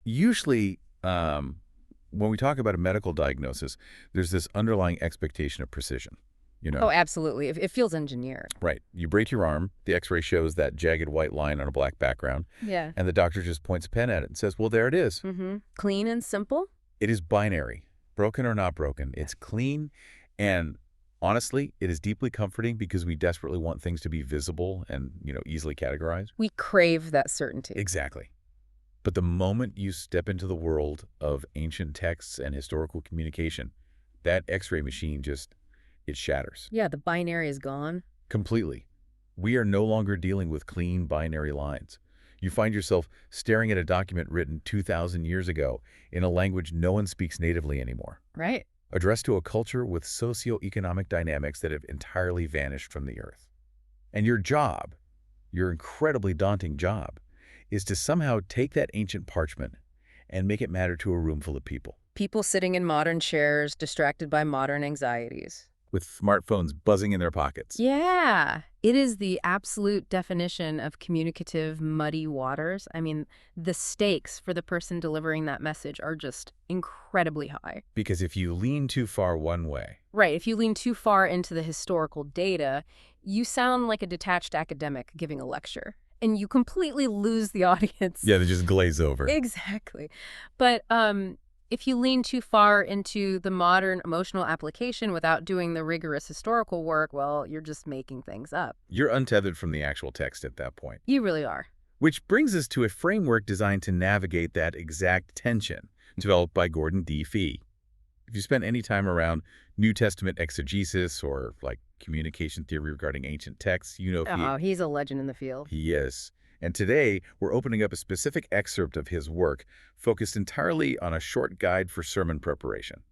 Usually, when we talk about a medical diagnosis, there's this underlying expectation of precision, you Oh, know? absolutely. It feels engineered. Right. You break your arm, the x-ray shows that jagged white line on a black background, Yeah. and the doctor just points a pen at it and says, well, there it is. Clean and simple? It is binary, broken or not broken. It's clean, and honestly, it is deeply comforting because we desperately want things to be visible and, easily categorized. We crave that certainty. Exactly. But the moment you step into the world of ancient texts and historical communication, that x-ray machine it shatters. Yeah, the binary is gone. Completely. We are no longer dealing with clean binary lines. You find yourself staring at a document written 2,000 years ago in a language no one speaks natively anymore, Right. addressed to a culture with socioeconomic dynamics that have entirely vanished from the earth. And your job, your incredibly daunting job, is to somehow take that ancient parchment and make it matter to a room full of people, People sitting in modern chairs, distracted by modern anxieties. with smartphones buzzing in their pockets. Yeah. It is the absolute definition of communicative muddy waters. I mean, the stakes for the person delivering that message are just incredibly high. Because if you lean too far one way, Right. If you lean too far into the historical data, you sound like a detached academic giving a lecture, and you completely lose the audience. yeah, they just glaze over. Exactly. But if you lean too far into the modern emotional application without doing the rigorous historical work, well, you're just making things up. You're untethered from the actual text at that point. You really are. Which brings us to a framework designed to navigate that exact tension, developed by Gordon D. Fee. If you spent any time around New Testament exegesis or, communication theory regarding ancient texts, you know Fee. Oh, he's a legend in the field. He is. And today, we're opening up a specific excerpt of his work focused entirely on a short guide for sermon preparation.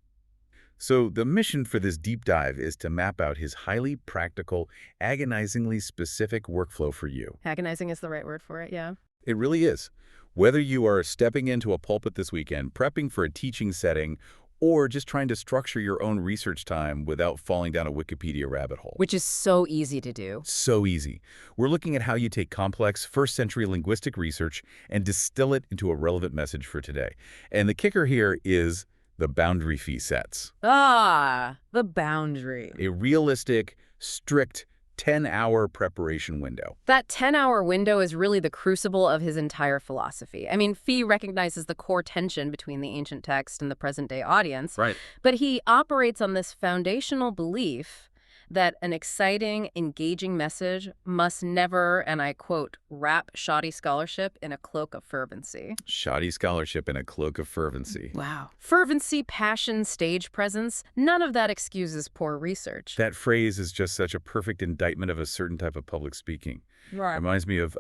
So the mission for this deep dive is to map out his highly practical, agonizingly specific workflow for you. Agonizing is the right word for it, yeah. It really is. Whether you are stepping into a pulpit this weekend, prepping for a teaching setting, or just trying to structure your own research time without falling down a Wikipedia rabbit hole. Which is so easy to do. So easy. We're looking at how you take complex first-century linguistic research and distill it into a relevant message for today. And the kicker here is the boundary Fee sets. Ah, the boundary. A realistic, strict 10-hour preparation window. That 10-hour window is really the crucible of his entire philosophy. I mean, Fee recognizes the core tension between the ancient text and the present-day audience. Right. But he operates on this foundational belief that an exciting, engaging message must never, and I quote, wrap shoddy scholarship in a cloak of fervency. Shoddy scholarship in a cloak of fervency. Wow. Fervency, passion, stage presence, none of that excuses poor research. That phrase is just such a perfect indictment of a certain type of public speaking. Right. Reminds me of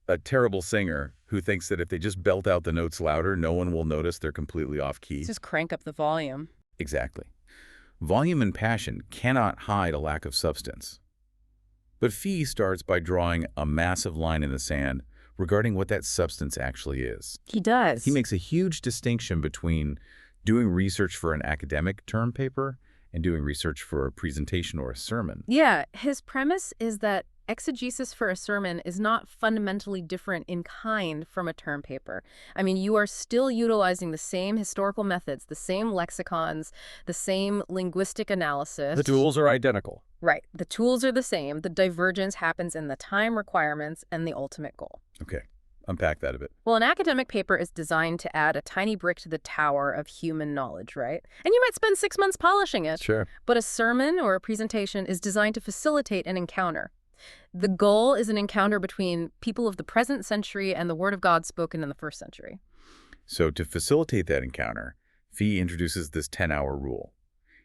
a terrible singer who thinks that if they just belt out the notes louder, no one will notice they're completely off key. Just crank up the volume. Exactly. Volume and passion cannot hide a lack of substance. But Fee starts by drawing a massive line in the sand regarding what that substance actually is. He does. He makes a huge distinction between doing research for an academic term paper and doing research for a presentation or a sermon. Yeah, his premise is that exegesis for a sermon is not fundamentally different in kind from a term paper. I mean, you are still utilizing the same historical methods, the same lexicons, the same linguistic analysis. The tools are identical. Right. The tools are the same. The divergence happens in the time requirements and the ultimate goal. Okay, unpack that a bit. Well, an academic paper is designed to add a tiny brick to the tower of human knowledge, right? And you might spend 6 months polishing it. Sure. But a sermon or a presentation is designed to facilitate an encounter. The goal is an encounter between people of the present century and the Word of God spoken in the first century. So to facilitate that encounter, Fee introduces this 10-hour rule.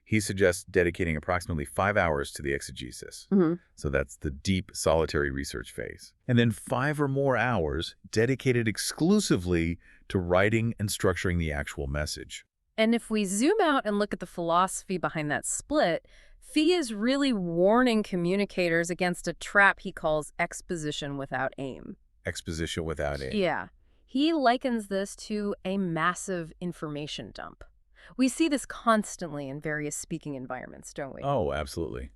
He suggests dedicating approximately 5 hours to the exegesis. So that's the deep, solitary research phase. And then 5 or more hours dedicated exclusively to writing and structuring the actual message. And if we zoom out and look at the philosophy behind that split, Fee is really warning communicators against a trap he calls exposition without aim. Exposition without aim. Yeah. He likens this to a massive information dump. We see this constantly in various speaking environments, don't we? Oh, absolutely.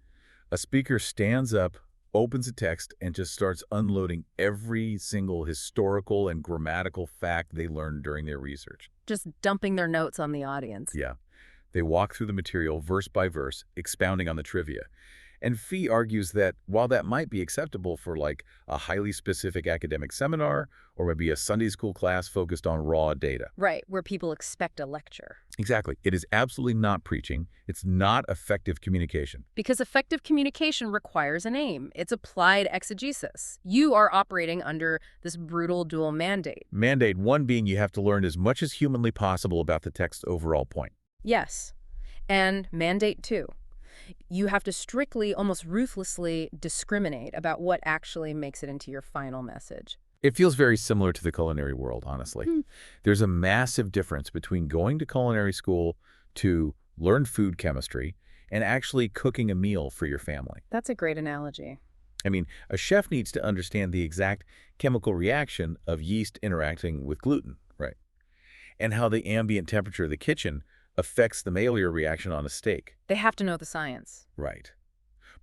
A speaker stands up, opens a text and just starts unloading every single historical and grammatical fact they learned during their research. Just dumping their notes on the audience. Yeah. They walk through the material verse by verse, expounding on the trivia. And Fee argues that while that might be acceptable for like a highly specific academic seminar or maybe a Sunday school class focused on raw data. Right, where people expect a lecture. Exactly. It is absolutely not preaching. It's not effective communication. Because effective communication requires an aim. It's applied exegesis. You are operating under this brutal dual mandate. Mandate one being you have to learn as much as humanly possible about the text's overall point. Yes. And mandate two. You have to strictly, almost ruthlessly discriminate about what actually makes it into your final message. It feels very similar to the culinary world, honestly. There's a massive difference between going to culinary school to learn food chemistry and actually cooking a meal for your family. That's a great analogy. I mean, a chef needs to understand the exact chemical reaction of yeast interacting with gluten, right? And how the ambient temperature of the kitchen affects the Maillard reaction on a steak. They have to know the science. Right.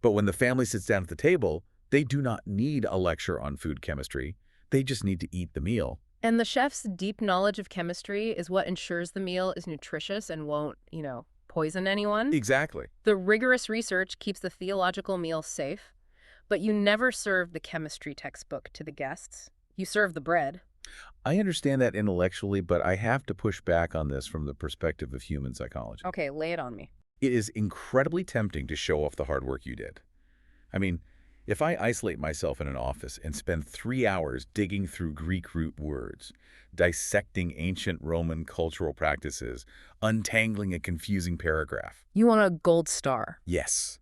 But when the family sits down at the table, they do not need a lecture on food chemistry. They just need to eat the meal. And the chef's deep knowledge of chemistry is what ensures the meal is nutritious and won't, poison anyone. Exactly. The rigorous research keeps the theological meal safe, but you never serve the chemistry textbook to the guests. You serve the bread. I understand that intellectually, but I have to push back on this from the perspective of human psychology. Okay, lay it on me. It is incredibly tempting to show off the hard work you did. I mean, if I isolate myself in an office and spend 3 hours digging through Greek root words, dissecting ancient Roman cultural practices, untangling a confusing paragraph. You want a gold star. Yes.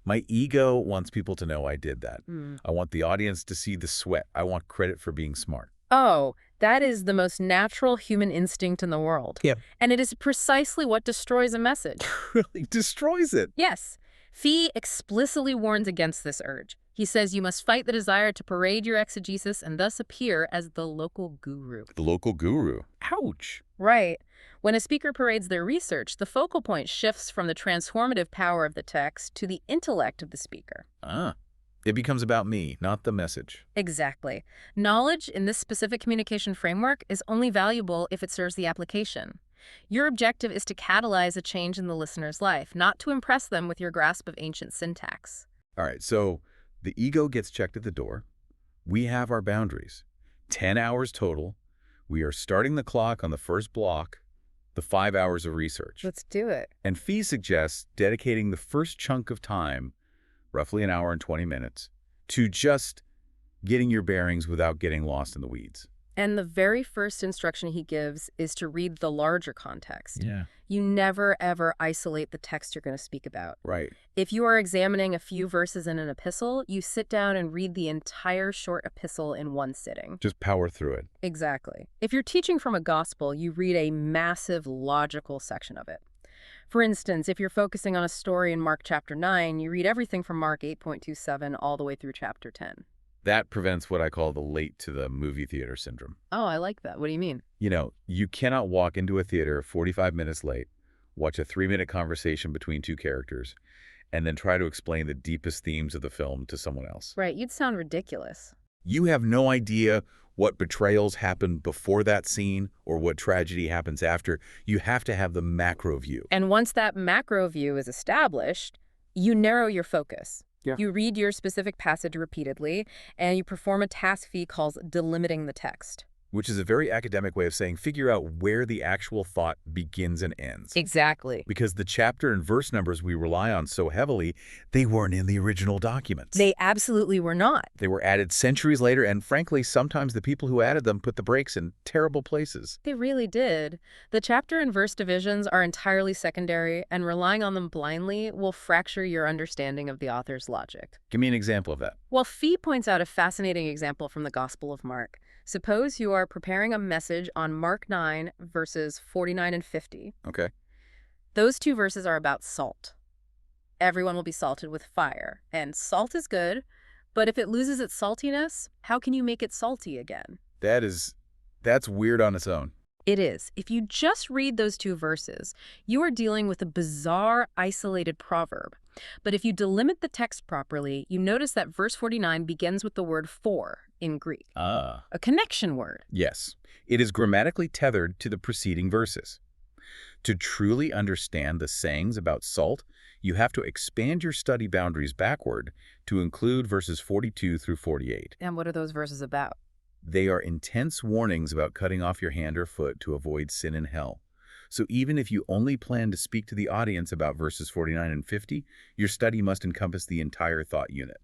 My ego wants people to know I did that. I want the audience to see the sweat. I want credit for being smart. Oh, that is the most natural human instinct in the world. Yeah. And it is precisely what destroys a message. Really destroys it. Yes. Fee explicitly warns against this urge. He says you must fight the desire to parade your exegesis and thus appear as the local guru. The local guru. Ouch. Right. When a speaker parades their research, the focal point shifts from the transformative power of the text to the intellect of the speaker. It becomes about me, not the message. Exactly. Knowledge in this specific communication framework is only valuable if it serves the application. Your objective is to catalyze a change in the listener's life, not to impress them with your grasp of ancient syntax. All right, so the ego gets checked at the door. We have our boundaries. 10 hours total. We are starting the clock on the first block, the 5 hours of research. Let's do it. And Fee suggests dedicating the first chunk of time, roughly an hour and 20 minutes, to just getting your bearings without getting lost in the weeds. And the very first instruction he gives is to read the larger context. Yeah. You never, ever isolate the text you're going to speak about. Right. If you are examining a few verses in an epistle, you sit down and read the entire short epistle in one sitting. Just power through it. Exactly. If you're teaching from a gospel, you read a massive logical section of it. For instance, if you're focusing on a story in Mark chapter 9, you read everything from Mark 8.27 all the way through chapter 10. That prevents what I call the late to the movie theater syndrome. Oh, I like that. What do you mean? You cannot walk into a theater 45 minutes late, watch a 3-minute conversation between two characters, and then try to explain the deepest themes of the film to someone else. Right, you'd sound ridiculous. You have no idea what betrayals happen before that scene or what tragedy happens after. You have to have the macro view. And once that macro view is established, you narrow your focus. Yeah. You read your specific passage repeatedly, and you perform a task Fee calls delimiting the text. Which is a very academic way of saying figure out where the actual thought begins and ends. Exactly. Because the chapter and verse numbers we rely on so heavily, they weren't in the original documents. They absolutely were not. They were added centuries later, and frankly, sometimes the people who added them put the brakes in terrible places. They really did. The chapter and verse divisions are entirely secondary, and relying on them blindly will fracture your understanding of the author's logic. Give me an example of that. Well, Fee points out a fascinating example from the Gospel of Mark. Suppose you are preparing a message on Mark 9, verses 49 and 50. Okay. Those two verses are about salt. Everyone will be salted with fire. And salt is good, but if it loses its saltiness, how can you make it salty again? That's weird on its own. It is. If you just read those two verses, you are dealing with a bizarre, isolated proverb. But if you delimit the text properly, you notice that verse 49 begins with the word for in Greek, Ah. a connection word. Yes, it is grammatically tethered to the preceding verses. To truly understand the sayings about salt, you have to expand your study boundaries backward to include verses 42 through 48. And what are those verses about? They are intense warnings about cutting off your hand or foot to avoid sin in hell. So even if you only plan to speak to the audience about verses 49 and 50, your study must encompass the entire thought unit.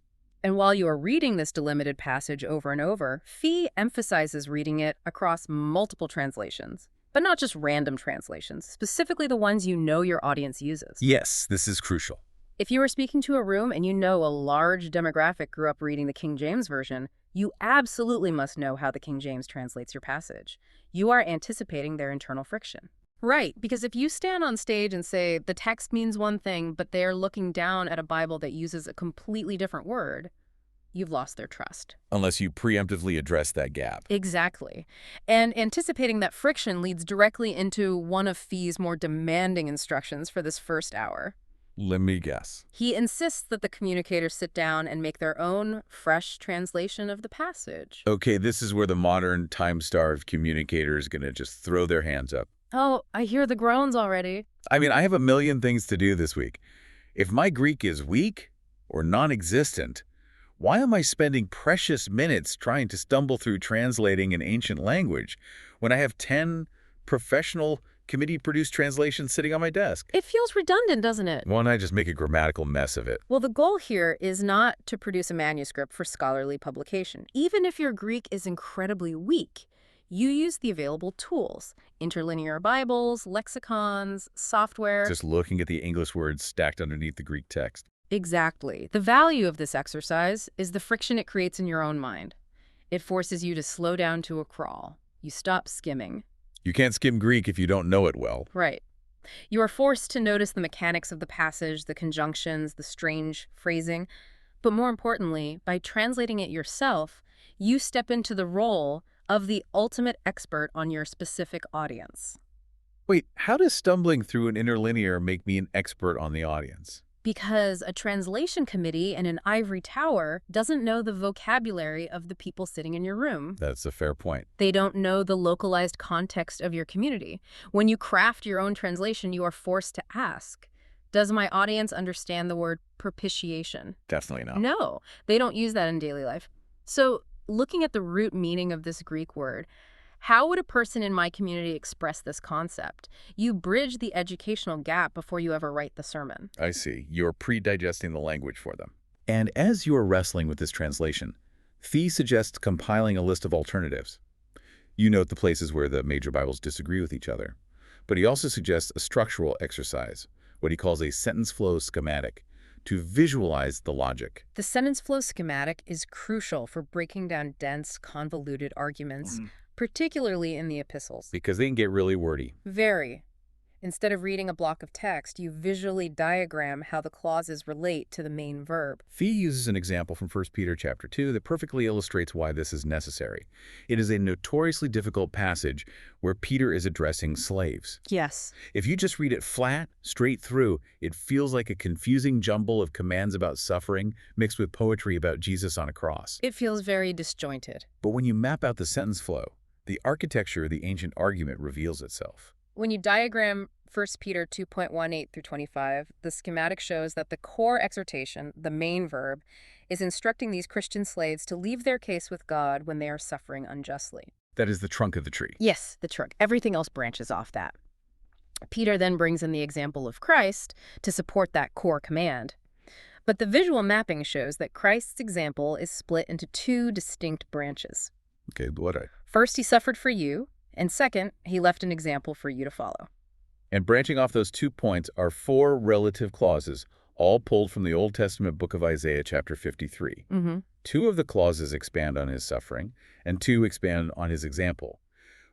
And while you are reading this delimited passage over and over, Fee emphasizes reading it across multiple translations, but not just random translations, specifically the ones you know your audience uses. Yes, this is crucial. If you are speaking to a room and you know a large demographic grew up reading the King James Version, you absolutely must know how the King James translates your passage. You are anticipating their internal friction. Right, because if you stand on stage and say the text means one thing, but they're looking down at a Bible that uses a completely different word, you've lost their trust. Unless you preemptively address that gap. Exactly. And anticipating that friction leads directly into one of Fee's more demanding instructions for this first hour. Let me guess. He insists that the communicators sit down and make their own fresh translation of the passage. Okay, this is where the modern, time-starved communicator is going to just throw their hands up. Oh, I hear the groans already. I mean, I have a million things to do this week. If my Greek is weak or non-existent, why am I spending precious minutes trying to stumble through translating an ancient language when I have 10 professional committee-produced translations sitting on my desk? It feels redundant, doesn't it? Why don't I just make a grammatical mess of it? Well, the goal here is not to produce a manuscript for scholarly publication. Even if your Greek is incredibly weak, you use the available tools, interlinear Bibles, lexicons, software. Just looking at the English words stacked underneath the Greek text. Exactly. The value of this exercise is the friction it creates in your own mind. It forces you to slow down to a crawl. You stop skimming. You can't skim Greek if you don't know it well. Right. You are forced to notice the mechanics of the passage, the conjunctions, the strange phrasing. But more importantly, by translating it yourself, you step into the role of the ultimate expert on your specific audience. Wait, how does stumbling through an interlinear make me an expert on the audience? Because a translation committee in an ivory tower doesn't know the vocabulary of the people sitting in your room. That's a fair point. They don't know the localized context of your community. When you craft your own translation, you are forced to ask, does my audience understand the word propitiation? Definitely not. No, they don't use that in daily life. So, looking at the root meaning of this Greek word, how would a person in my community express this concept? You bridge the educational gap before you ever write the sermon. I see. You're pre-digesting the language for them. And as you are wrestling with this translation, Fee suggests compiling a list of alternatives. You note the places where the major Bibles disagree with each other. But he also suggests a structural exercise, what he calls a sentence flow schematic, to visualize the logic. The sentence flow schematic is crucial for breaking down dense, convoluted arguments, particularly in the epistles. Because they can get really wordy. Very. Instead of reading a block of text, you visually diagram how the clauses relate to the main verb. Fee uses an example from 1 Peter chapter 2 that perfectly illustrates why this is necessary. It is a notoriously difficult passage where Peter is addressing slaves. Yes. If you just read it flat, straight through, it feels like a confusing jumble of commands about suffering mixed with poetry about Jesus on a cross. It feels very disjointed. But when you map out the sentence flow, the architecture of the ancient argument reveals itself. When you diagram 1 Peter 2.18 through 25, the schematic shows that the core exhortation, the main verb, is instructing these Christian slaves to leave their case with God when they are suffering unjustly. That is the trunk of the tree. Yes, the trunk. Everything else branches off that. Peter then brings in the example of Christ to support that core command. But the visual mapping shows that Christ's example is split into two distinct branches. Okay, what? First, he suffered for you, and second, he left an example for you to follow. And branching off those 2 points are 4 relative clauses, all pulled from the Old Testament book of Isaiah chapter 53. 2 of the clauses expand on his suffering, and 2 expand on his example.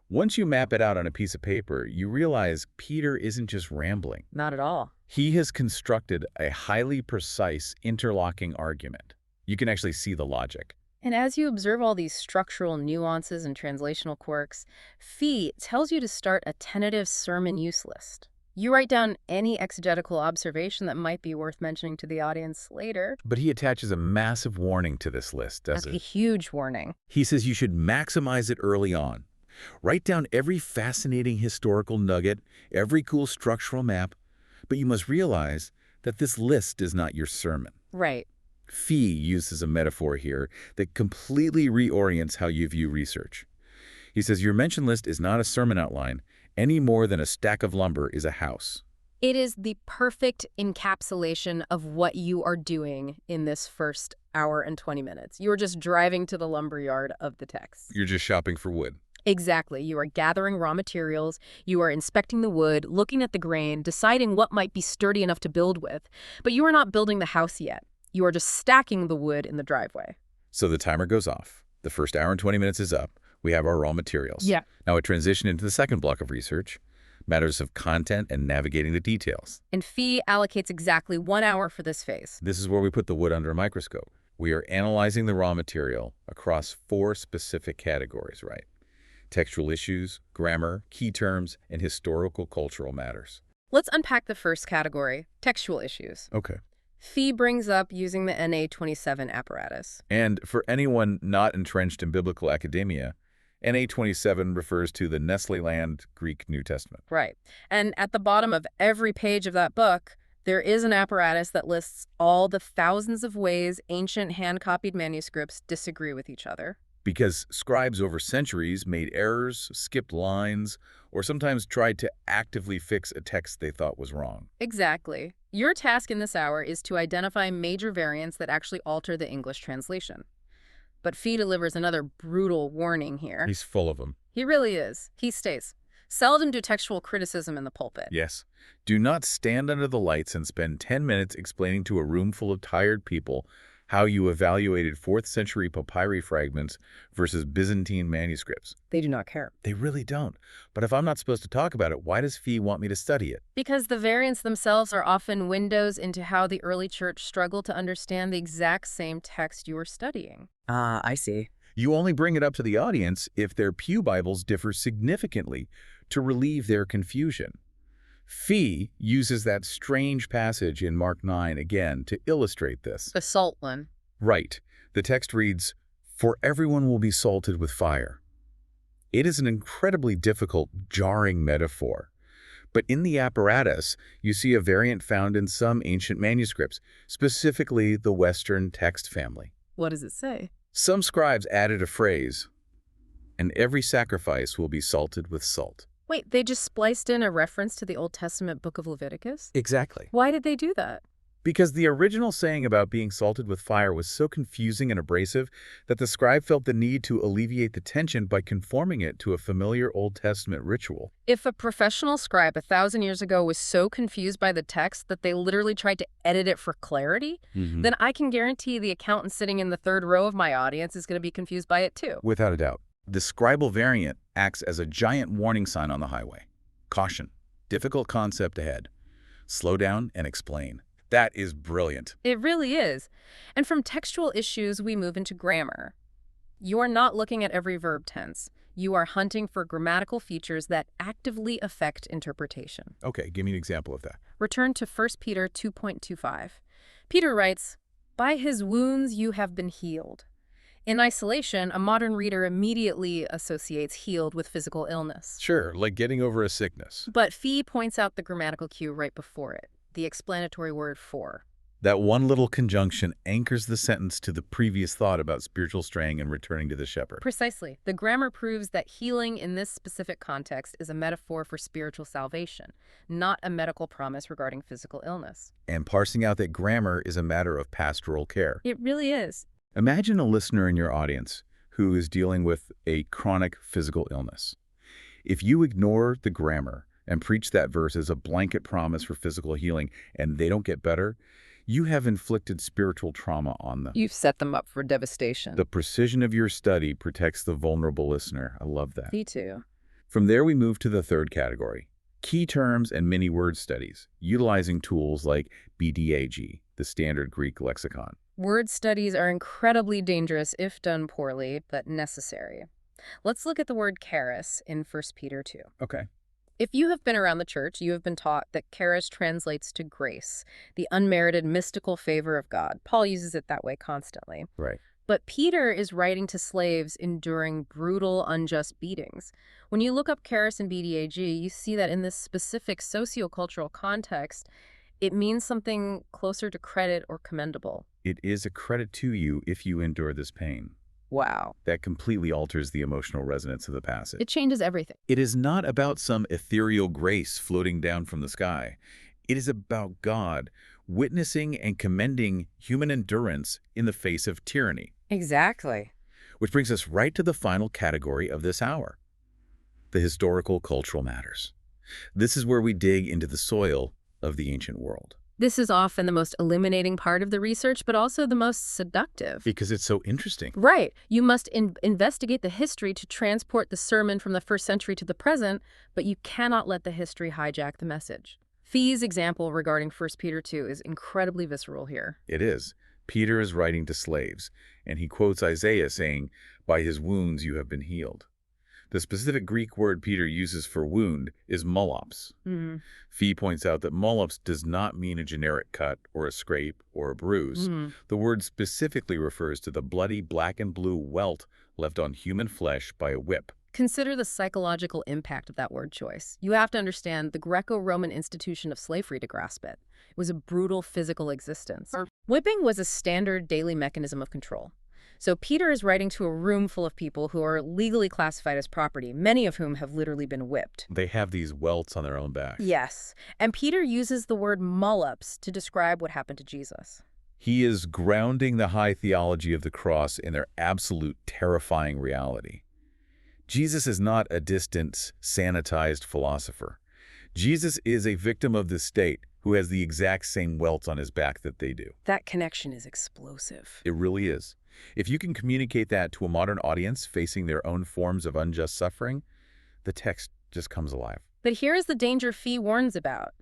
Once you map it out on a piece of paper, you realize Peter isn't just rambling. Not at all. He has constructed a highly precise interlocking argument. You can actually see the logic. And as you observe all these structural nuances and translational quirks, Fee tells you to start a tentative sermon use list. You write down any exegetical observation that might be worth mentioning to the audience later. But he attaches a massive warning to this list, doesn't A he? huge warning. He says you should maximize it early on. Write down every fascinating historical nugget, every cool structural map, but you must realize that this list is not your sermon. Right. Fee uses a metaphor here that completely reorients how you view research. He says your mention list is not a sermon outline any more than a stack of lumber is a house. It is the perfect encapsulation of what you are doing in this first hour and 20 minutes. You are just driving to the lumberyard of the text. You're just shopping for wood. Exactly. You are gathering raw materials, you are inspecting the wood, looking at the grain, deciding what might be sturdy enough to build with. But you are not building the house yet. You are just stacking the wood in the driveway. So the timer goes off. The first hour and 20 minutes is up. We have our raw materials. Yeah. Now we transition into the second block of research, matters of content and navigating the details. And Fee allocates exactly 1 hour for this phase. This is where we put the wood under a microscope. We are analyzing the raw material across 4 specific categories, right? Textual issues, grammar, key terms, and historical cultural matters. Let's unpack the first category, textual issues. Okay. Fee brings up using the NA-27 apparatus. And for anyone not entrenched in biblical academia, NA-27 refers to the Nestle Land Greek New Testament. Right. And at the bottom of every page of that book, there is an apparatus that lists all the thousands of ways ancient hand-copied manuscripts disagree with each other. Because scribes over centuries made errors, skipped lines, or sometimes tried to actively fix a text they thought was wrong. Exactly. Your task in this hour is to identify major variants that actually alter the English translation. But Fee delivers another brutal warning here. He's full of them. He really is. He states, seldom do textual criticism in the pulpit. Yes. Do not stand under the lights and spend 10 minutes explaining to a room full of tired people how you evaluated 4th century papyri fragments versus Byzantine manuscripts. They do not care. They really don't. But if I'm not supposed to talk about it, why does Fee want me to study it? Because the variants themselves are often windows into how the early church struggled to understand the exact same text you are studying. I see. You only bring it up to the audience if their pew Bibles differ significantly to relieve their confusion. Fee uses that strange passage in Mark 9 again to illustrate this. The salt one. Right. The text reads, "For everyone will be salted with fire." It is an incredibly difficult, jarring metaphor. But in the apparatus, you see a variant found in some ancient manuscripts, specifically the Western text family. What does it say? Some scribes added a phrase, "and every sacrifice will be salted with salt." Wait, they just spliced in a reference to the Old Testament book of Leviticus? Exactly. Why did they do that? Because the original saying about being salted with fire was so confusing and abrasive that the scribe felt the need to alleviate the tension by conforming it to a familiar Old Testament ritual. If a professional scribe 1,000 years ago was so confused by the text that they literally tried to edit it for clarity, then I can guarantee the accountant sitting in the third row of my audience is going to be confused by it too. Without a doubt. The scribal variant acts as a giant warning sign on the highway. Caution. Difficult concept ahead. Slow down and explain. That is brilliant. It really is. And from textual issues, we move into grammar. You are not looking at every verb tense. You are hunting for grammatical features that actively affect interpretation. Okay, give me an example of that. Return to 1 Peter 2.25. Peter writes, "By his wounds you have been healed." In isolation, a modern reader immediately associates healed with physical illness. Sure, like getting over a sickness. But Fee points out the grammatical cue right before it, the explanatory word for. That one little conjunction anchors the sentence to the previous thought about spiritual straying and returning to the shepherd. Precisely. The grammar proves that healing in this specific context is a metaphor for spiritual salvation, not a medical promise regarding physical illness. And parsing out that grammar is a matter of pastoral care. It really is. Imagine a listener in your audience who is dealing with a chronic physical illness. If you ignore the grammar and preach that verse as a blanket promise for physical healing and they don't get better, you have inflicted spiritual trauma on them. You've set them up for devastation. The precision of your study protects the vulnerable listener. I love that. Me too. From there, we move to the third category, key terms and many word studies, utilizing tools like BDAG, the standard Greek lexicon. Word studies are incredibly dangerous if done poorly, but necessary. Let's look at the word charis in 1 Peter 2. Okay. If you have been around the church, you have been taught that charis translates to grace, the unmerited mystical favor of God. Paul uses it that way constantly. Right. But Peter is writing to slaves enduring brutal, unjust beatings. When you look up charis in BDAG, you see that in this specific sociocultural context, it means something closer to credit or commendable. It is a credit to you if you endure this pain. Wow. That completely alters the emotional resonance of the passage. It changes everything. It is not about some ethereal grace floating down from the sky. It is about God witnessing and commending human endurance in the face of tyranny. Exactly. Which brings us right to the final category of this hour, the historical cultural matters. This is where we dig into the soil of the ancient world. This is often the most eliminating part of the research, but also the most seductive. Because it's so interesting. Right. You must investigate the history to transport the sermon from the first century to the present, but you cannot let the history hijack the message. Fee's example regarding 1 Peter 2 is incredibly visceral here. It is. Peter is writing to slaves, and he quotes Isaiah saying, "By his wounds you have been healed." The specific Greek word Peter uses for wound is molops. Fee points out that molops does not mean a generic cut or a scrape or a bruise. The word specifically refers to the bloody black and blue welt left on human flesh by a whip. Consider the psychological impact of that word choice. You have to understand the Greco-Roman institution of slavery to grasp it. It was a brutal physical existence. Whipping was a standard daily mechanism of control. So Peter is writing to a room full of people who are legally classified as property, many of whom have literally been whipped. They have these welts on their own backs. Yes, and Peter uses the word mollups to describe what happened to Jesus. He is grounding the high theology of the cross in their absolute terrifying reality. Jesus is not a distant, sanitized philosopher. Jesus is a victim of the state who has the exact same welts on his back that they do. That connection is explosive. It really is. If you can communicate that to a modern audience facing their own forms of unjust suffering, the text just comes alive. But here is the danger Fee warns about.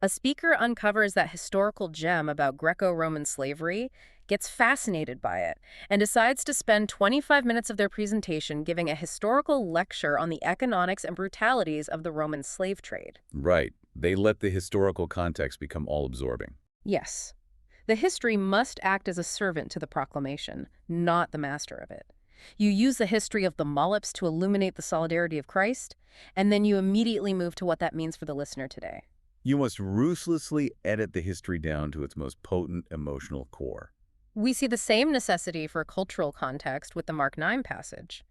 A speaker uncovers that historical gem about Greco-Roman slavery, gets fascinated by it, and decides to spend 25 minutes of their presentation giving a historical lecture on the economics and brutalities of the Roman slave trade. Right. They let the historical context become all-absorbing. Yes. The history must act as a servant to the proclamation, not the master of it. You use the history of the mollups to illuminate the solidarity of Christ, and then you immediately move to what that means for the listener today. You must ruthlessly edit the history down to its most potent emotional core. We see the same necessity for cultural context with the Mark 9 passage.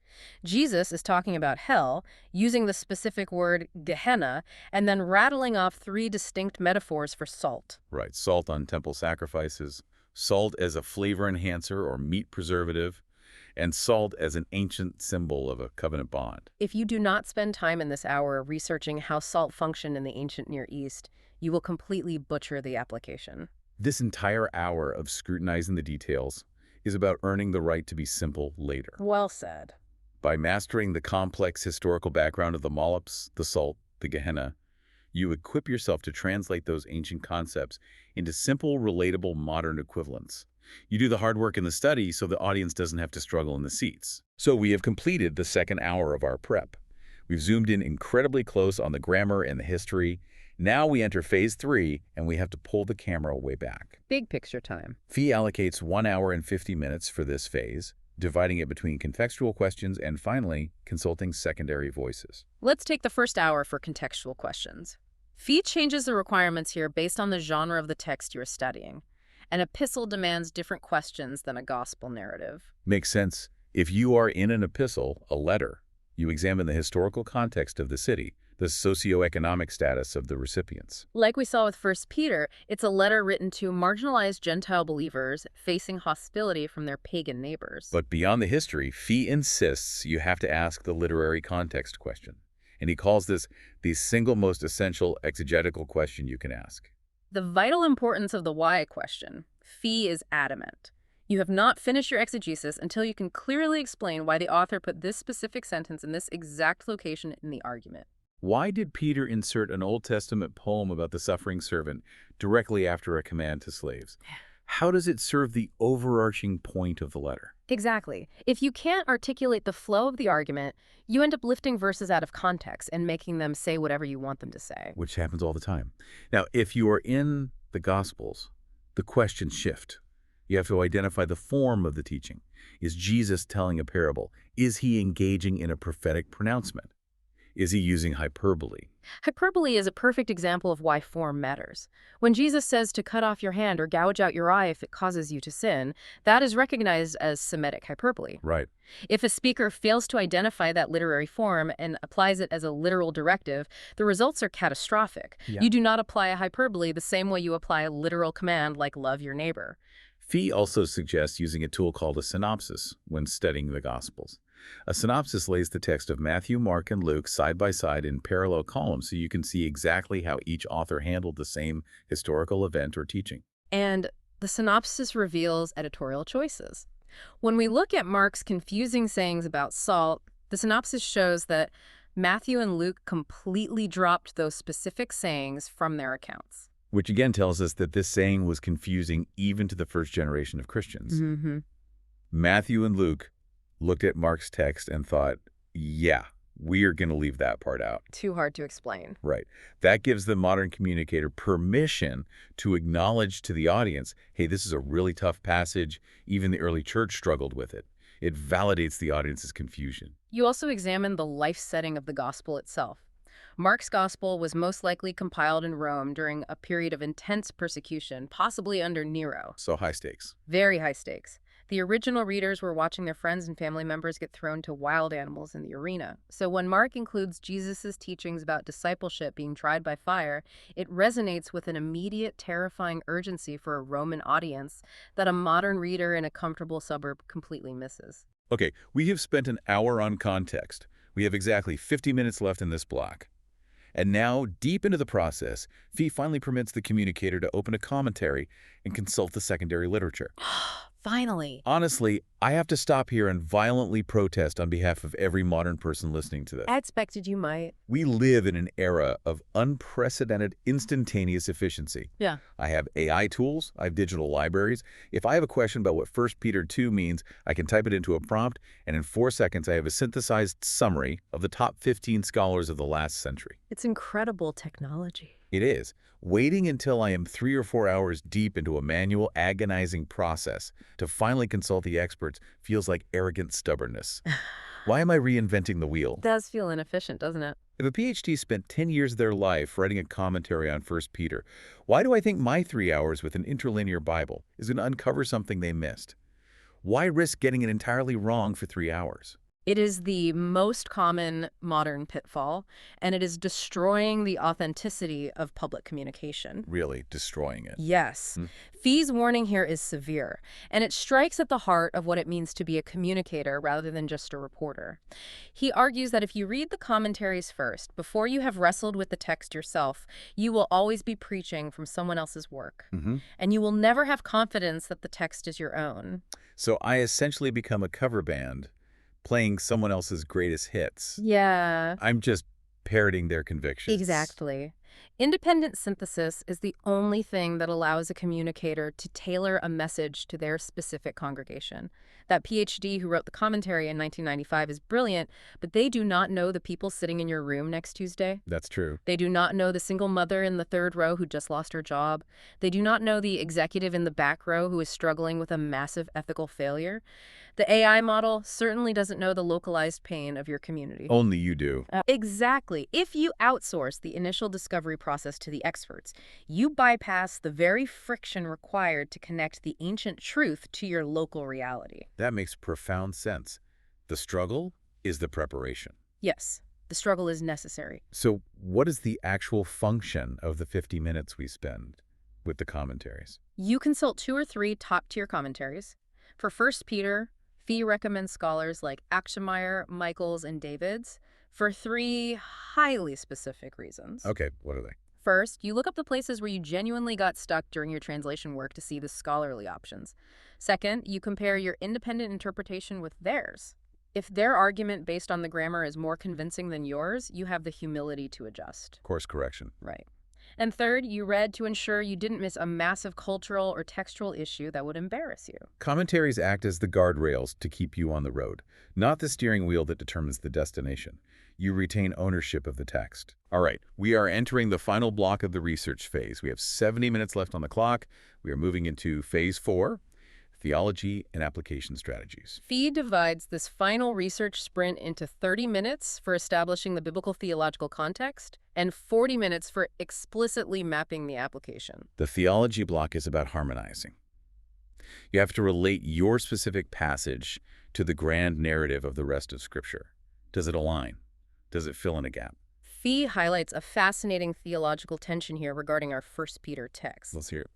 Jesus is talking about hell, using the specific word Gehenna, and then rattling off 3 distinct metaphors for salt. Right, salt on temple sacrifices, salt as a flavor enhancer or meat preservative, and salt as an ancient symbol of a covenant bond. If you do not spend time in this hour researching how salt functioned in the ancient Near East, you will completely butcher the application. This entire hour of scrutinizing the details is about earning the right to be simple later. Well said. By mastering the complex historical background of the mollups, the salt, the Gehenna, you equip yourself to translate those ancient concepts into simple, relatable, modern equivalents. You do the hard work in the study so the audience doesn't have to struggle in the seats. So we have completed the second hour of our prep. We've zoomed in incredibly close on the grammar and the history. Now we enter phase 3, and we have to pull the camera way back. Big picture time. Fee allocates 1 hour and 50 minutes for this phase, dividing it between contextual questions and, finally, consulting secondary voices. Let's take the first hour for contextual questions. Fee changes the requirements here based on the genre of the text you're studying. An epistle demands different questions than a gospel narrative. Makes sense. If you are in an epistle, a letter, you examine the historical context of the city, the socioeconomic status of the recipients. Like we saw with 1 Peter, it's a letter written to marginalized Gentile believers facing hostility from their pagan neighbors. But beyond the history, Fee insists you have to ask the literary context question. And he calls this the single most essential exegetical question you can ask. The vital importance of the why question. Fee is adamant. You have not finished your exegesis until you can clearly explain why the author put this specific sentence in this exact location in the argument. Why did Peter insert an Old Testament poem about the suffering servant directly after a command to slaves? how does it serve the overarching point of the letter? Exactly. If you can't articulate the flow of the argument, you end up lifting verses out of context and making them say whatever you want them to say. Which happens all the time. Now, if you are in the Gospels, the questions shift. You have to identify the form of the teaching. Is Jesus telling a parable? Is he engaging in a prophetic pronouncement? Is he using hyperbole? Hyperbole is a perfect example of why form matters. When Jesus says to cut off your hand or gouge out your eye if it causes you to sin, that is recognized as Semitic hyperbole. Right. If a speaker fails to identify that literary form and applies it as a literal directive, the results are catastrophic. Yeah. You do not apply a hyperbole the same way you apply a literal command like love your neighbor. Fee also suggests using a tool called a synopsis when studying the Gospels. A synopsis lays the text of Matthew, Mark, and Luke side by side in parallel columns so you can see exactly how each author handled the same historical event or teaching. And the synopsis reveals editorial choices. When we look at Mark's confusing sayings about salt, the synopsis shows that Matthew and Luke completely dropped those specific sayings from their accounts. Which again tells us that this saying was confusing even to the first generation of Christians. Mm-hmm. Matthew and Luke looked at Mark's text and thought, yeah, we are going to leave that part out. Too hard to explain. Right. That gives the modern communicator permission to acknowledge to the audience, hey, this is a really tough passage. Even the early church struggled with it. It validates the audience's confusion. You also examine the life setting of the gospel itself. Mark's gospel was most likely compiled in Rome during a period of intense persecution, possibly under Nero. So high stakes. Very high stakes. The original readers were watching their friends and family members get thrown to wild animals in the arena. So when Mark includes Jesus' teachings about discipleship being tried by fire, it resonates with an immediate, terrifying urgency for a Roman audience that a modern reader in a comfortable suburb completely misses. Okay, we have spent an hour on context. We have exactly 50 minutes left in this block. And now, deep into the process, Fee finally permits the communicator to open a commentary and consult the secondary literature. Finally. Honestly, I have to stop here and violently protest on behalf of every modern person listening to this. I expected you might. We live in an era of unprecedented, instantaneous efficiency. Yeah. I have AI tools, I have digital libraries. If I have a question about what 1 Peter 2 means, I can type it into a prompt, and in 4 seconds I have a synthesized summary of the top 15 scholars of the last century. It's incredible technology. It is. Waiting until I am 3 or 4 hours deep into a manual, agonizing process to finally consult the experts feels like arrogant stubbornness. Why am I reinventing the wheel? It does feel inefficient, doesn't it? If a PhD spent 10 years of their life writing a commentary on 1 Peter, why do I think my 3 hours with an interlinear Bible is going to uncover something they missed? Why risk getting it entirely wrong for 3 hours? It is the most common modern pitfall, and it is destroying the authenticity of public communication. Really destroying it. Yes. Fee's warning here is severe, and it strikes at the heart of what it means to be a communicator rather than just a reporter. He argues that if you read the commentaries first, before you have wrestled with the text yourself, you will always be preaching from someone else's work, and you will never have confidence that the text is your own. So I essentially become a cover band playing someone else's greatest hits. Yeah. I'm just parroting their convictions. Exactly. Independent synthesis is the only thing that allows a communicator to tailor a message to their specific congregation. That PhD who wrote the commentary in 1995 is brilliant, but they do not know the people sitting in your room next Tuesday. That's true. They do not know the single mother in the third row who just lost her job. They do not know the executive in the back row who is struggling with a massive ethical failure. The AI model certainly doesn't know the localized pain of your community. Only you do. Exactly. If you outsource the initial discovery process to the experts, you bypass the very friction required to connect the ancient truth to your local reality. That makes profound sense. The struggle is the preparation. Yes, the struggle is necessary. So what is the actual function of the 50 minutes we spend with the commentaries? You consult 2 or 3 top-tier commentaries. For 1 Peter, Fee recommends scholars like Achtemeier, Michaels, and Davids for 3 highly specific reasons. Okay, what are they? First, you look up the places where you genuinely got stuck during your translation work to see the scholarly options. Second, you compare your independent interpretation with theirs. If their argument based on the grammar is more convincing than yours, you have the humility to adjust. Course correction. Right. And third, you read to ensure you didn't miss a massive cultural or textual issue that would embarrass you. Commentaries act as the guardrails to keep you on the road, not the steering wheel that determines the destination. You retain ownership of the text. All right, we are entering the final block of the research phase. We have 70 minutes left on the clock. We are moving into phase 4, theology and application strategies. Fee divides this final research sprint into 30 minutes for establishing the biblical theological context and 40 minutes for explicitly mapping the application. The theology block is about harmonizing. You have to relate your specific passage to the grand narrative of the rest of Scripture. Does it align? Does it fill in a gap? Fee highlights a fascinating theological tension here regarding our 1 Peter text. Let's hear it.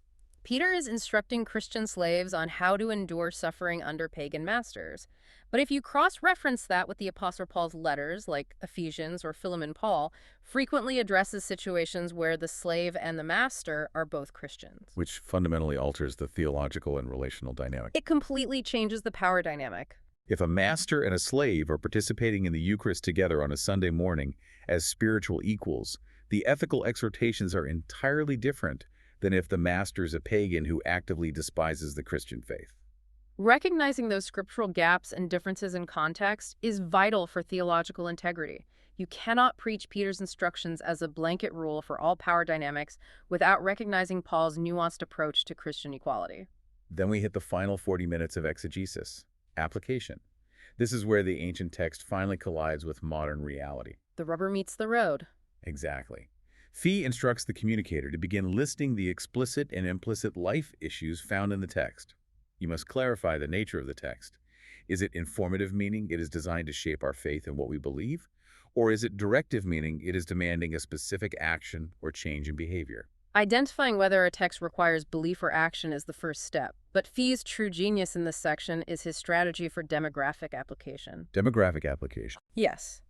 Peter is instructing Christian slaves on how to endure suffering under pagan masters. But if you cross-reference that with the Apostle Paul's letters, like Ephesians or Philemon Paul, frequently addresses situations where the slave and the master are both Christians. Which fundamentally alters the theological and relational dynamic. It completely changes the power dynamic. If a master and a slave are participating in the Eucharist together on a Sunday morning as spiritual equals, the ethical exhortations are entirely different than if the master is a pagan who actively despises the Christian faith. Recognizing those scriptural gaps and differences in context is vital for theological integrity. You cannot preach Peter's instructions as a blanket rule for all power dynamics without recognizing Paul's nuanced approach to Christian equality. Then we hit the final 40 minutes of exegesis, application. This is where the ancient text finally collides with modern reality. The rubber meets the road. Exactly. Fee instructs the communicator to begin listing the explicit and implicit life issues found in the text. You must clarify the nature of the text. Is it informative, meaning it is designed to shape our faith and what we believe? Or is it directive, meaning it is demanding a specific action or change in behavior? Identifying whether a text requires belief or action is the first step, but Fee's true genius in this section is his strategy for demographic application. Demographic application. Yes.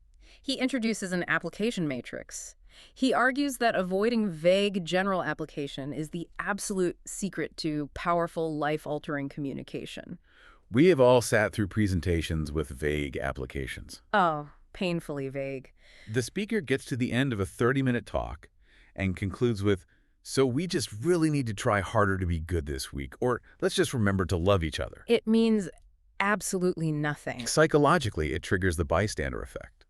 He introduces an application matrix. He argues that avoiding vague general application is the absolute secret to powerful, life-altering communication. We have all sat through presentations with vague applications. Oh, painfully vague. The speaker gets to the end of a 30-minute talk and concludes with, "So we just really need to try harder to be good this week," or "let's just remember to love each other." It means absolutely nothing. Psychologically, it triggers the bystander effect.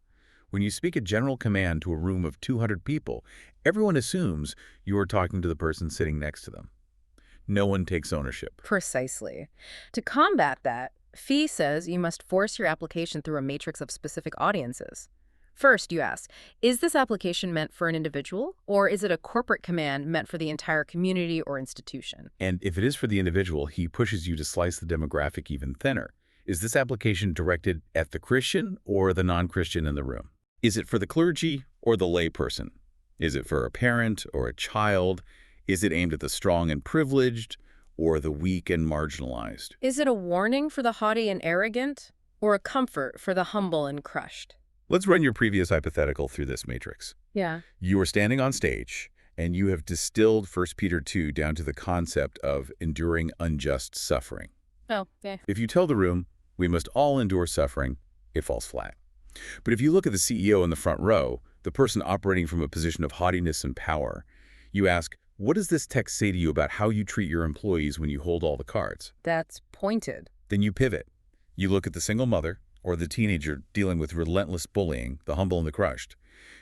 When you speak a general command to a room of 200 people, everyone assumes you are talking to the person sitting next to them. No one takes ownership. Precisely. To combat that, Fee says you must force your application through a matrix of specific audiences. First, you ask, is this application meant for an individual, or is it a corporate command meant for the entire community or institution? And if it is for the individual, he pushes you to slice the demographic even thinner. Is this application directed at the Christian or the non-Christian in the room? Is it for the clergy or the layperson? Is it for a parent or a child? Is it aimed at the strong and privileged or the weak and marginalized? Is it a warning for the haughty and arrogant, or a comfort for the humble and crushed? Let's run your previous hypothetical through this matrix. Yeah. You are standing on stage, and you have distilled 1 Peter 2 down to the concept of enduring unjust suffering. Oh, yeah. If you tell the room, we must all endure suffering, it falls flat. But if you look at the CEO in the front row, the person operating from a position of haughtiness and power, you ask, what does this text say to you about how you treat your employees when you hold all the cards? That's pointed. Then you pivot. You look at the single mother or the teenager dealing with relentless bullying, the humble and the crushed.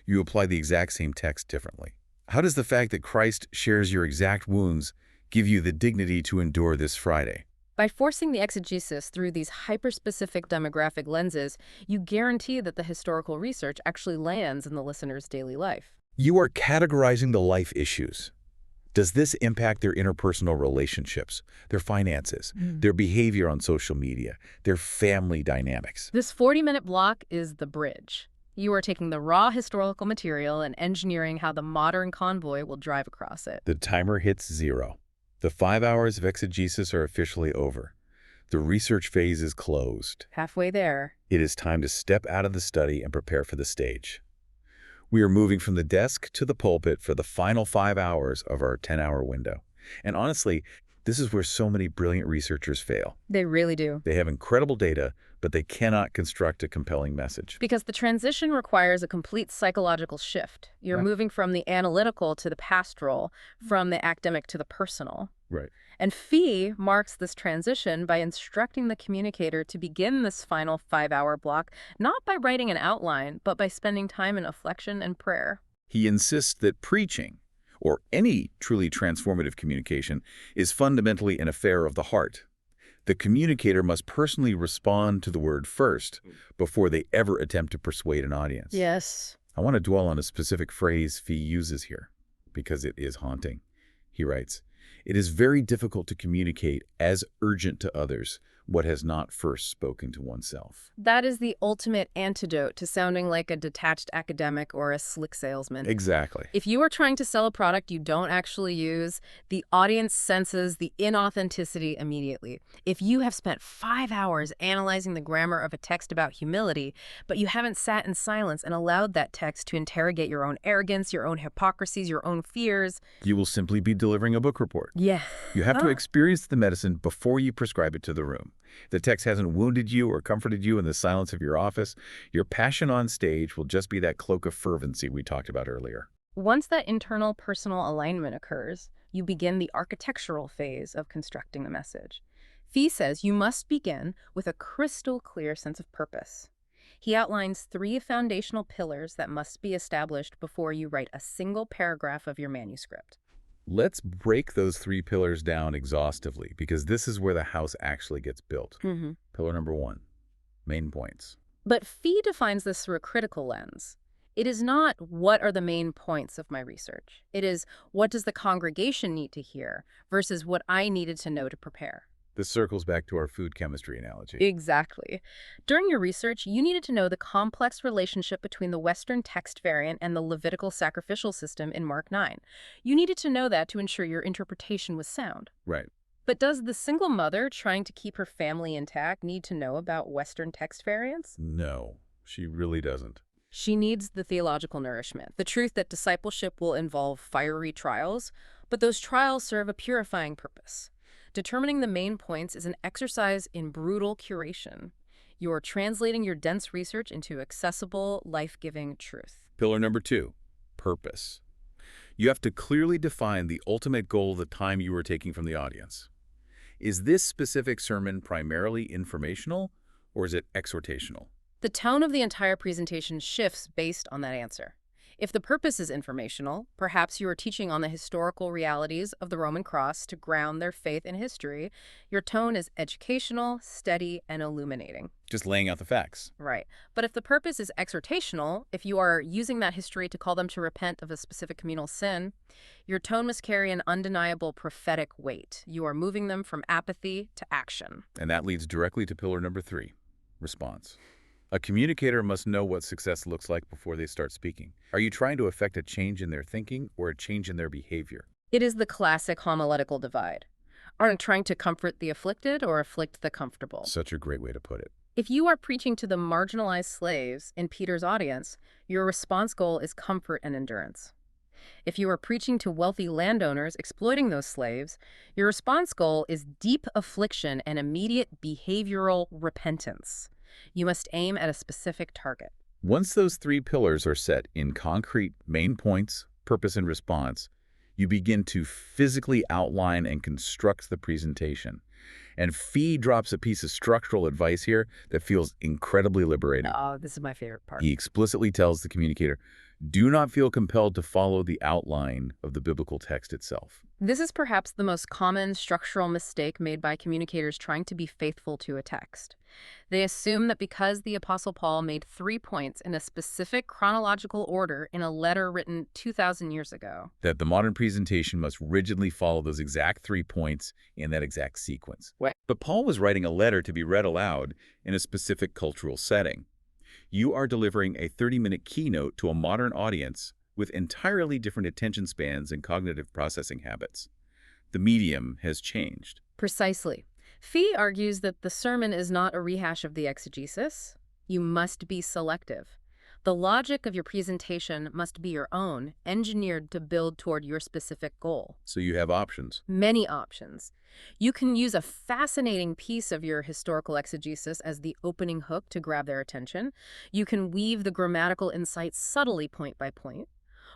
You apply the exact same text differently. How does the fact that Christ shares your exact wounds give you the dignity to endure this Friday? By forcing the exegesis through these hyper-specific demographic lenses, you guarantee that the historical research actually lands in the listener's daily life. You are categorizing the life issues. Does this impact their interpersonal relationships, their finances, their behavior on social media, their family dynamics? This 40-minute block is the bridge. You are taking the raw historical material and engineering how the modern convoy will drive across it. The timer hits 0. The 5 hours of exegesis are officially over. The research phase is closed. Halfway there. It is time to step out of the study and prepare for the stage. We are moving from the desk to the pulpit for the final 5 hours of our 10-hour window. And honestly, This is where so many brilliant researchers fail. They really do. They have incredible data, but they cannot construct a compelling message. Because the transition requires a complete psychological shift. You're moving from the analytical to the pastoral, from the academic to the personal. Right. And Fee marks this transition by instructing the communicator to begin this final 5-hour block, not by writing an outline, but by spending time in afflection and prayer. He insists that preaching, or any truly transformative communication, is fundamentally an affair of the heart. The communicator must personally respond to the word first before they ever attempt to persuade an audience. Yes. I want to dwell on a specific phrase Fee uses here, because it is haunting. He writes, "It is very difficult to communicate as urgent to others what has not first spoken to oneself." That is the ultimate antidote to sounding like a detached academic or a slick salesman. Exactly. If you are trying to sell a product you don't actually use, the audience senses the inauthenticity immediately. If you have spent 5 hours analyzing the grammar of a text about humility, but you haven't sat in silence and allowed that text to interrogate your own arrogance, your own hypocrisies, your own fears, You will simply be delivering a book report. yeah. You have to experience the medicine before you prescribe it to the room. The text hasn't wounded you or comforted you in the silence of your office. Your passion on stage will just be that cloak of fervency we talked about earlier. Once that internal personal alignment occurs, you begin the architectural phase of constructing the message. Fee says you must begin with a crystal clear sense of purpose. He outlines 3 foundational pillars that must be established before you write a single paragraph of your manuscript. Let's break those 3 pillars down exhaustively, because this is where the house actually gets built. Pillar number 1, main points. But Fee defines this through a critical lens. It is not what are the main points of my research. It is what does the congregation need to hear versus what I needed to know to prepare. This circles back to our food chemistry analogy. Exactly. During your research, you needed to know the complex relationship between the Western text variant and the Levitical sacrificial system in Mark 9. You needed to know that to ensure your interpretation was sound. Right. But does the single mother trying to keep her family intact need to know about Western text variants? No, she really doesn't. She needs the theological nourishment, the truth that discipleship will involve fiery trials, but those trials serve a purifying purpose. Determining the main points is an exercise in brutal curation. You're translating your dense research into accessible, life-giving truth. Pillar number 2, purpose. You have to clearly define the ultimate goal of the time you are taking from the audience. Is this specific sermon primarily informational, or is it exhortational? The tone of the entire presentation shifts based on that answer. If the purpose is informational, perhaps you are teaching on the historical realities of the Roman cross to ground their faith in history. Your tone is educational, steady, and illuminating. Just laying out the facts. Right. But if the purpose is exhortational, if you are using that history to call them to repent of a specific communal sin, your tone must carry an undeniable prophetic weight. You are moving them from apathy to action. And that leads directly to pillar number 3, response. A communicator must know what success looks like before they start speaking. Are you trying to affect a change in their thinking or a change in their behavior? It is the classic homiletical divide. Aren't trying to comfort the afflicted or afflict the comfortable. Such a great way to put it. If you are preaching to the marginalized slaves in Peter's audience, your response goal is comfort and endurance. If you are preaching to wealthy landowners exploiting those slaves, your response goal is deep affliction and immediate behavioral repentance. You must aim at a specific target. Once those 3 pillars are set in concrete main points, purpose, and response, you begin to physically outline and construct the presentation. And Fee drops a piece of structural advice here that feels incredibly liberating. Oh, this is my favorite part. He explicitly tells the communicator, do not feel compelled to follow the outline of the biblical text itself. This is perhaps the most common structural mistake made by communicators trying to be faithful to a text. They assume that because the Apostle Paul made 3 points in a specific chronological order in a letter written 2,000 years ago, that the modern presentation must rigidly follow those exact 3 points in that exact sequence. What? But Paul was writing a letter to be read aloud in a specific cultural setting. You are delivering a 30-minute keynote to a modern audience with entirely different attention spans and cognitive processing habits. The medium has changed. Precisely. Fee argues that the sermon is not a rehash of the exegesis. You must be selective. The logic of your presentation must be your own, engineered to build toward your specific goal. So you have options. Many options. You can use a fascinating piece of your historical exegesis as the opening hook to grab their attention. You can weave the grammatical insights subtly point by point.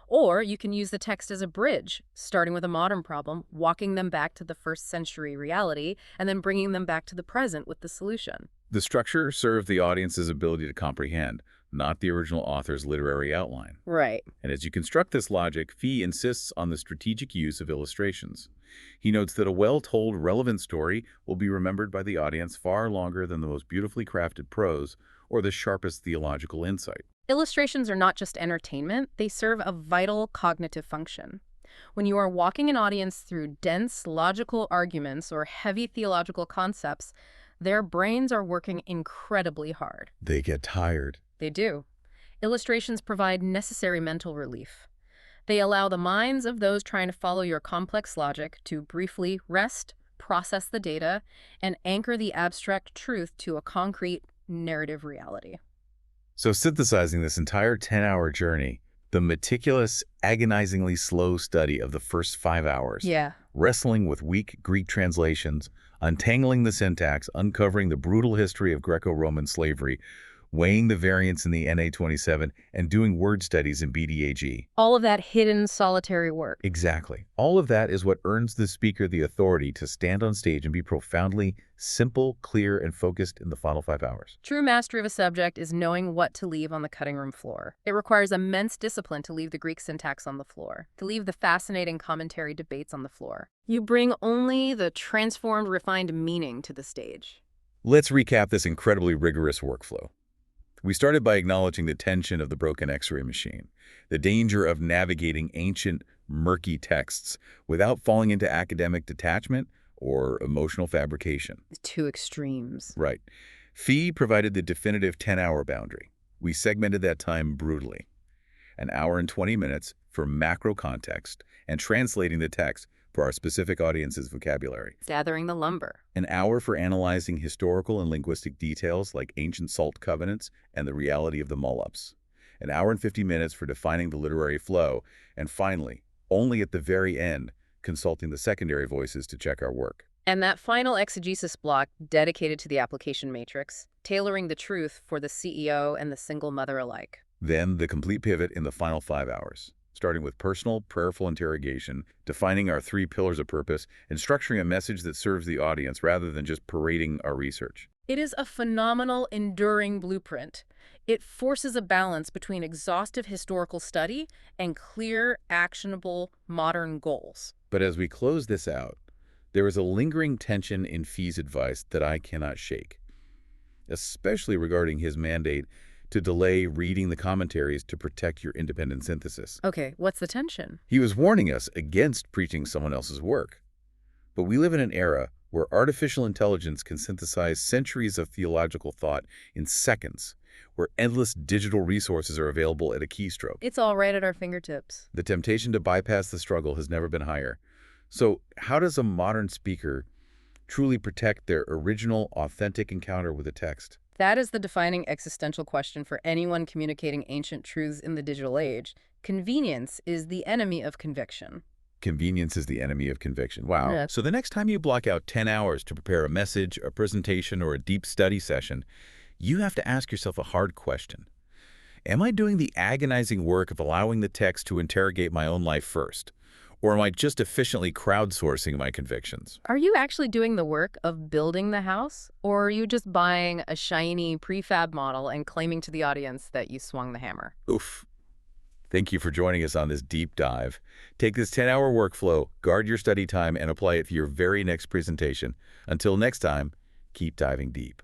Or you can use the text as a bridge, starting with a modern problem, walking them back to the first century reality, and then bringing them back to the present with the solution. The structure serves the audience's ability to comprehend, not the original author's literary outline. Right. And as you construct this logic, Fee insists on the strategic use of illustrations. He notes that a well-told, relevant story will be remembered by the audience far longer than the most beautifully crafted prose or the sharpest theological insight. Illustrations are not just entertainment, they serve a vital cognitive function. When you are walking an audience through dense, logical arguments or heavy theological concepts, their brains are working incredibly hard. They get tired. They do. Illustrations provide necessary mental relief. They allow the minds of those trying to follow your complex logic to briefly rest, process the data, and anchor the abstract truth to a concrete narrative reality. So synthesizing this entire 10-hour journey, the meticulous, agonizingly slow study of the first 5 hours, wrestling with weak Greek translations, untangling the syntax, uncovering the brutal history of Greco-Roman slavery, weighing the variants in the NA27, and doing word studies in BDAG. All of that hidden, solitary work. Exactly. All of that is what earns the speaker the authority to stand on stage and be profoundly simple, clear, and focused in the final 5 hours. True mastery of a subject is knowing what to leave on the cutting room floor. It requires immense discipline to leave the Greek syntax on the floor, to leave the fascinating commentary debates on the floor. You bring only the transformed, refined meaning to the stage. Let's recap this incredibly rigorous workflow. We started by acknowledging the tension of the broken X-ray machine, the danger of navigating ancient, murky texts without falling into academic detachment or emotional fabrication. Two extremes. Right. Fee provided the definitive 10-hour boundary. We segmented that time brutally. 1 hour and 20 minutes for macro context and translating the text for our specific audience's vocabulary. Gathering the lumber. 1 hour for analyzing historical and linguistic details like ancient salt covenants and the reality of the mull-ups. 1 hour and 50 minutes for defining the literary flow. And finally, only at the very end, consulting the secondary voices to check our work. And that final exegesis block dedicated to the application matrix, tailoring the truth for the CEO and the single mother alike. Then the complete pivot in the final 5 hours, starting with personal, prayerful interrogation, defining our 3 pillars of purpose, and structuring a message that serves the audience rather than just parading our research. It is a phenomenal, enduring blueprint. It forces a balance between exhaustive historical study and clear, actionable, modern goals. But as we close this out, there is a lingering tension in Fee's advice that I cannot shake, especially regarding his mandate to delay reading the commentaries to protect your independent synthesis. Okay, what's the tension? He was warning us against preaching someone else's work. But we live in an era where artificial intelligence can synthesize centuries of theological thought in seconds, where endless digital resources are available at a keystroke. It's all right at our fingertips. The temptation to bypass the struggle has never been higher. So how does a modern speaker truly protect their original, authentic encounter with a text? That is the defining existential question for anyone communicating ancient truths in the digital age. Convenience is the enemy of conviction. Convenience is the enemy of conviction. Wow. Yeah. So the next time you block out 10 hours to prepare a message, a presentation, or a deep study session, you have to ask yourself a hard question. Am I doing the agonizing work of allowing the text to interrogate my own life first? Or am I just efficiently crowdsourcing my convictions? Are you actually doing the work of building the house? Or are you just buying a shiny prefab model and claiming to the audience that you swung the hammer? Oof. Thank you for joining us on this deep dive. Take this 10-hour workflow, guard your study time, and apply it to your very next presentation. Until next time, keep diving deep.